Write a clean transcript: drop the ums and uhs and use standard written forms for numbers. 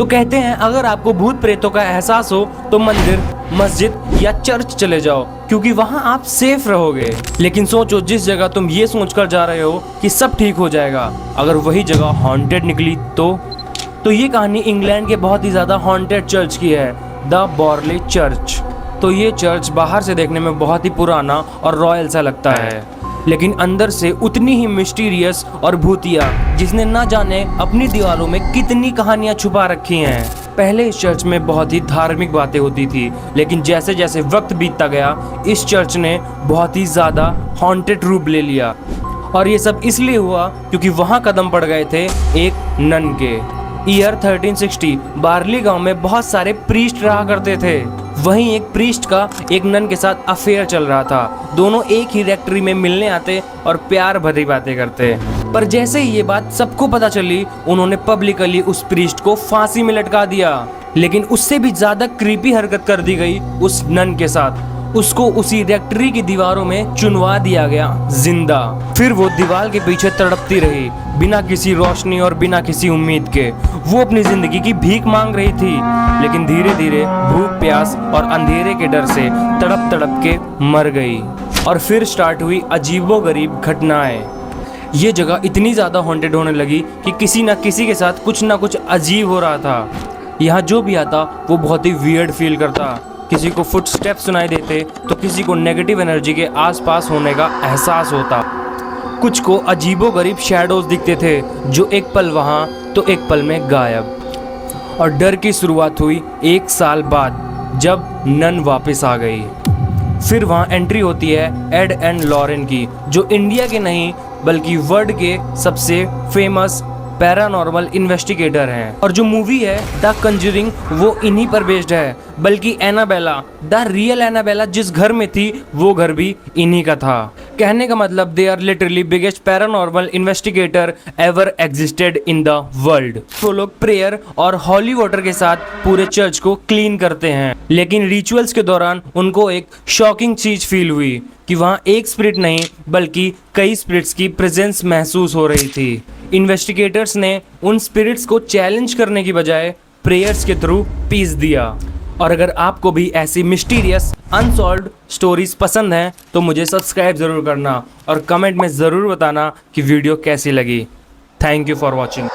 तो कहते हैं अगर आपको भूत प्रेतों का एहसास हो तो मंदिर, मस्जिद या चर्च चले जाओ, क्योंकि वहां आप सेफ रहोगे। लेकिन सोचो, जिस जगह तुम ये सोचकर जा रहे हो कि सब ठीक हो जाएगा, अगर वही जगह हॉन्टेड निकली तो ये कहानी इंग्लैंड के बहुत ही ज़्यादा हॉन्टेड चर्च की है, द बॉर्ले चर्च। तो ये चर्च बाहर से देखने में बहुत ही पुराना और रॉयल सा लगता है, लेकिन अंदर से उतनी ही मिस्टीरियस और भूतिया, जिसने ना जाने अपनी दीवारों में कितनी कहानियां छुपा रखी हैं। पहले इस चर्च में बहुत ही धार्मिक बातें होती थी, लेकिन जैसे जैसे वक्त बीतता गया इस चर्च ने बहुत ही ज़्यादा हॉन्टेड रूप ले लिया। और ये सब इसलिए हुआ क्योंकि वहाँ कदम पड़ गए थे एक नन के। ईयर 1360 बार्ली गांव में बहुत सारे प्रीस्ट रहा करते थे। वहीं एक प्रीस्ट का एक नन के साथ अफेयर चल रहा था। दोनों एक ही रेक्टरी में मिलने आते और प्यार भरी बातें करते। पर जैसे ही ये बात सबको पता चली, उन्होंने पब्लिकली उस प्रीस्ट को फांसी में लटका दिया। लेकिन उससे भी ज्यादा क्रीपी हरकत कर दी गई उस नन के साथ। उसको उसी रेक्टरी की दीवारों में चुनवा दिया गया जिंदा। फिर वो दीवार के पीछे तड़पती रही, बिना किसी रोशनी और बिना किसी उम्मीद के। वो अपनी जिंदगी की भीख मांग रही थी, लेकिन धीरे धीरे भूख, प्यास और अंधेरे के डर से तड़प तड़प के मर गई। और फिर स्टार्ट हुई अजीबोगरीब घटनाएं। ये जगह इतनी ज़्यादा हॉन्टेड होने लगी कि किसी न किसी के साथ कुछ ना कुछ अजीब हो रहा था। यहाँ जो भी आता वो बहुत ही वियर्ड फील करता। किसी को फुटस्टेप सुनाई देते तो किसी को नेगेटिव एनर्जी के आसपास होने का एहसास होता। कुछ को अजीबोगरीब शैडोज दिखते थे, जो एक पल वहाँ तो एक पल में गायब। और डर की शुरुआत हुई 1 साल बाद, जब नन वापस आ गई। फिर वहाँ एंट्री होती है एड एंड लॉरेन की, जो इंडिया के नहीं बल्कि वर्ल्ड के सबसे फेमस पैरानॉर्मल इन्वेस्टिगेटर हैं। और जो मूवी है द कंजरिंग वो इन्हीं पर बेस्ड है। बल्कि एनाबेला, द रियल एनाबेला जिस घर में थी वो घर भी इन्हीं का था। कहने का मतलब they are literally biggest paranormal investigator ever existed in the world. वो लोग प्रेयर और हॉली वाटर के साथ पूरे चर्च को क्लीन करते हैं। लेकिन रिचुअल्स के दौरान उनको एक शॉकिंग चीज फील हुई कि वहाँ एक स्पिरिट नहीं बल्कि कई स्पिरिट्स की प्रेजेंस महसूस हो रही थी। इन्वेस्टिगेटर्स ने उन स्पिरिट्स को चैलेंज करने की बजाय प्रेयर्स के थ्रू पीस दिया। और अगर आपको भी ऐसी मिस्टीरियस अनसॉल्व्ड स्टोरीज पसंद हैं तो मुझे सब्सक्राइब ज़रूर करना और कमेंट में ज़रूर बताना कि वीडियो कैसी लगी। Thank you for watching.